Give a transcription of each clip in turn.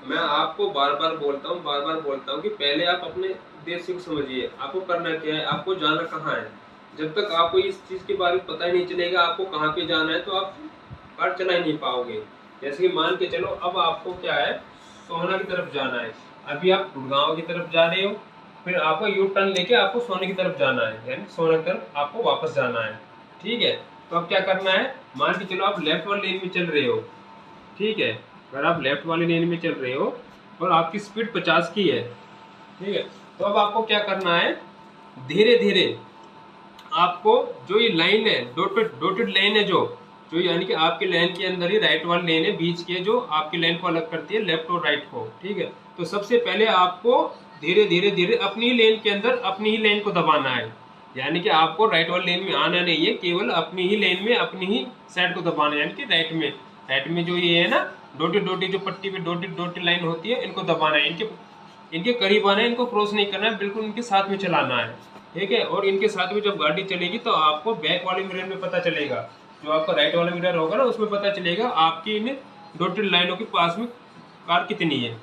मैं आपको बार बार बोलता हूँ कि पहले आप अपने उद्देश्य को समझिए, आपको करना क्या है, आपको जाना कहाँ है। जब तक आपको इस चीज़ के बारे में पता ही नहीं चलेगा आपको कहाँ पे जाना है, तो आप कार चला ही नहीं पाओगे। जैसे कि मान के चलो, अब आपको क्या है, सोहना की तरफ जाना है। अभी आप गुड़गांव की तरफ जा रहे हो, फिर आपको यू टर्न लेके आपको सोने की तरफ जाना है, यानी सोने की तरफ आपको वापस जाना है। ठीक है, तो अब क्या करना है, मान के चलो आप लेफ्ट वाली लेन में चल रहे हो। ठीक है, अगर आप लेफ्ट वाली लेन में चल रहे हो और आपकी स्पीड 50 की है, ठीक है, तो अब आपको क्या करना है, धीरे धीरे आपको जो ये लाइन है, डॉटेड लाइन है, जो यानी कि आपके लाइन के अंदर ही राइट वाली लेन है बीच के, जो आपकी लाइन को अलग करती है लेफ्ट और राइट को। ठीक है, तो सबसे पहले आपको धीरे धीरे धीरे अपनी ही लेन के अंदर अपनी ही लेन को दबाना है। यानी कि आपको राइट वाली लेन में आना नहीं है, केवल अपनी ही लेन में अपनी ही साइड को दबाना है, यानी कि राइट में जो ये है ना, डॉटेड जो पट्टी पे डॉटेड लाइन होती है, इनको दबाना है, इनके करीब आना है, इनको क्रॉस नहीं करना है, बिल्कुल इनके साथ में चलाना है। ठीक है, और इनके साथ में जब गाड़ी चलेगी तो आपको बैक वाले मिरर में पता चलेगा, जो आपका राइट वाला मिरर होगा ना, उसमें पता चलेगा आपकी इन डॉटेड लाइनों के पास में कार कितनी है।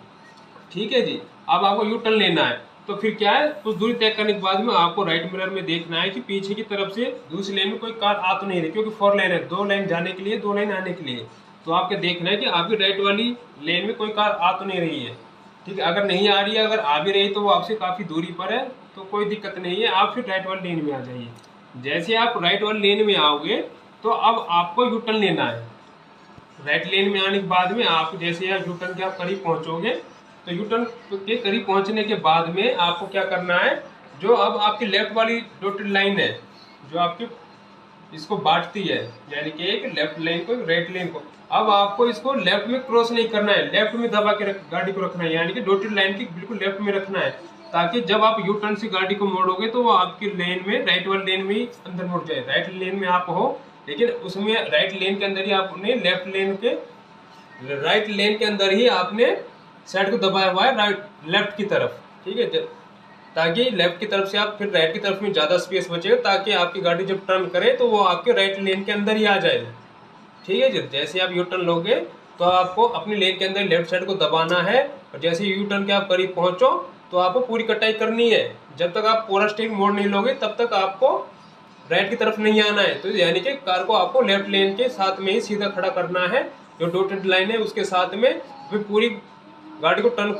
ठीक है जी, अब आपको यू टर्न लेना है, तो फिर क्या है, कुछ दूरी तय करने के बाद में आपको राइट मिरर में देखना है कि पीछे की तरफ से दूसरी लेन में कोई कार आ तो नहीं रही, क्योंकि 4 लेन है, 2 लाइन जाने के लिए, 2 लाइन आने के लिए। तो आपको देखना है कि आपकी राइट वाली लेन में कोई कार आ तो नहीं रही है। ठीक है, अगर नहीं आ रही है, अगर आ भी रही तो वो आपसे काफ़ी दूरी पर है, तो कोई दिक्कत नहीं है, आप फिर राइट वाली लेन में आ जाइए। जैसे आप राइट वाली लेन में आओगे तो अब आपको यू टर्न लेना है। राइट लेन में आने के बाद में आप जैसे यहाँ यू टर्न के आप करीब पहुँचोगे, तो यू टर्न के करीब पहुँचने के बाद में आपको क्या करना है, जो अब आपकी लेफ्ट वाली डॉटेड लाइन है, जो आपकी इसको बांटती है, यानी कि एक लेफ्ट लाइन को राइट लाइन को, अब आपको इसको लेफ्ट में क्रॉस नहीं करना है, लेफ्ट में दबा के गाड़ी को रखना है, यानी कि डॉटेड लाइन की बिल्कुल लेफ्ट में रखना है, ताकि जब आप यू टर्न से गाड़ी को मोड़ोगे तो वो आपकी लेन में, राइट वाली लेन में ही अंदर मुड़ जाए। राइट लेन में आप हो, लेकिन उसमें राइट लेन के अंदर ही आपने राइट लेन के अंदर ही आपने साइड को दबाया हुआ है, राइट लेफ्ट की तरफ। ठीक है, ताकि लेफ्ट की तरफ से आप फिर राइट की तरफ में ज़्यादा स्पेस बचेगा, ताकि आपकी गाड़ी जब टर्न करे तो वो आपके राइट लेन के अंदर ही आ जाए। ठीक है जी, जैसे आप यू टर्न लोगे तो आपको अपनी लेन के अंदर लेफ्ट साइड को दबाना है, और जैसे यू टर्न के आप करीब पहुंचो तो आपको पूरी कटाई करनी है। जब तक आप पूरा स्टीयरिंग मोड़ नहीं लोगे तब तक आपको राइट की तरफ नहीं आना है। तो यानी कि कार को आपको लेफ्ट लेन के साथ में ही सीधा खड़ा करना है, जो डॉटेड लाइन है उसके साथ में, फिर पूरी गाड़ी को टर्न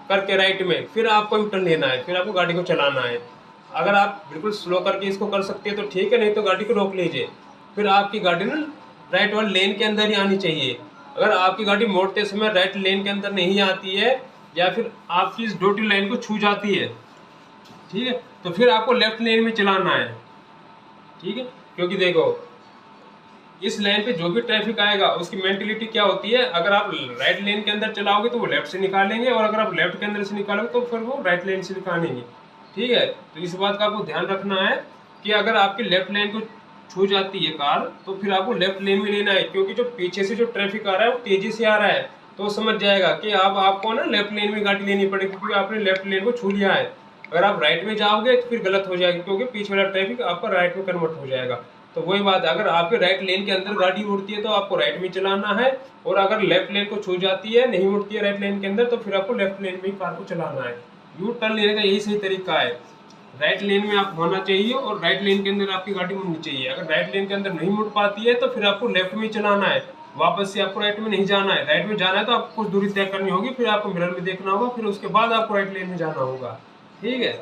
करके राइट में फिर आपको यू टर्न लेना है, फिर आपको गाड़ी को चलाना है। अगर आप बिल्कुल स्लो करके इसको कर सकते हैं तो ठीक है, नहीं तो गाड़ी को रोक लीजिए। फिर आपकी गाड़ी ना राइट वाली लेन के अंदर ही आनी चाहिए। अगर आपकी गाड़ी मोड़ते समय राइट लेन के अंदर नहीं आती है, या फिर आपकी इस डॉटेड लाइन को छू जाती है, ठीक है, तो फिर आपको लेफ्ट लेन में चलाना है। ठीक है, क्योंकि देखो इस लाइन पे जो भी ट्रैफिक आएगा उसकी मेंटेलिटी क्या होती है, अगर आप राइट लेन के अंदर चलाओगे तो वो लेफ्ट से निकालेंगे, और अगर आप लेफ्ट के अंदर से निकालोगे तो फिर वो राइट लेन से निकालेंगे। ठीक है, तो इस बात का आपको ध्यान रखना है कि अगर आपकी लेफ्ट लेन को छू जाती है कार तो फिर आपको लेफ्ट लेन में लेना है, क्योंकि जो पीछे से जो ट्रैफिक आ रहा है वो तेजी से आ रहा है, तो वो समझ जाएगा कि अब आपको ना लेफ्ट लेन में गाड़ी लेनी पड़ेगी, क्योंकि आपने लेफ्ट लेन को छू लिया है। अगर आप राइट में जाओगे तो फिर गलत हो जाएगी, क्योंकि पीछे वाला ट्रैफिक आपका राइट में कन्वर्ट हो जाएगा। तो वही बात है, अगर आपके राइट लेन के अंदर गाड़ी उड़ती है तो आपको राइट में चलाना है, और अगर लेफ्ट लेन को छू जाती है, नहीं उड़ती है राइट लेन के अंदर, तो फिर आपको लेफ्ट लेन में ही कार को चलाना है। यू टर्न लेने का यही सही तरीका है, राइट लेन में आप होना चाहिए और राइट लेन के अंदर आपकी गाड़ी मुड़नी चाहिए। अगर राइट लेन के अंदर नहीं मुड़ पाती है तो फिर आपको लेफ्ट में चलाना है, वापस से आपको राइट में नहीं जाना है। राइट में जाना है तो आपको कुछ दूरी तय करनी होगी, फिर आपको मिरर में देखना होगा, फिर उसके बाद आपको राइट लेन में जाना होगा। ठीक है,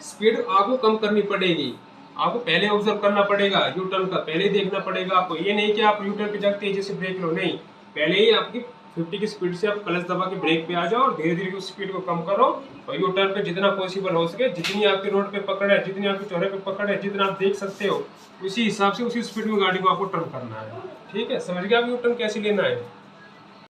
स्पीड आपको कम करनी पड़ेगी, आपको पहले ऑब्जर्व करना पड़ेगा, यू टर्न का पहले ही देखना पड़ेगा आपको। ये नहीं कि आप यू टर्न पे जाके तेजी से ब्रेक लो, नहीं, पहले ही आपकी 50 की स्पीड से आप क्लच दबा के ब्रेक पे आ जाओ और धीरे धीरे उस स्पीड को कम करो, और यू टर्न पे जितना पॉसिबल हो सके, जितनी आपकी रोड पे पकड़ है, जितनी आपकी चौराहे पे पकड़ है, जितना आप देख सकते हो, उसी हिसाब से उसी स्पीड में गाड़ी को आपको टर्न करना है। ठीक है, समझ गए आप यू टर्न कैसे लेना है।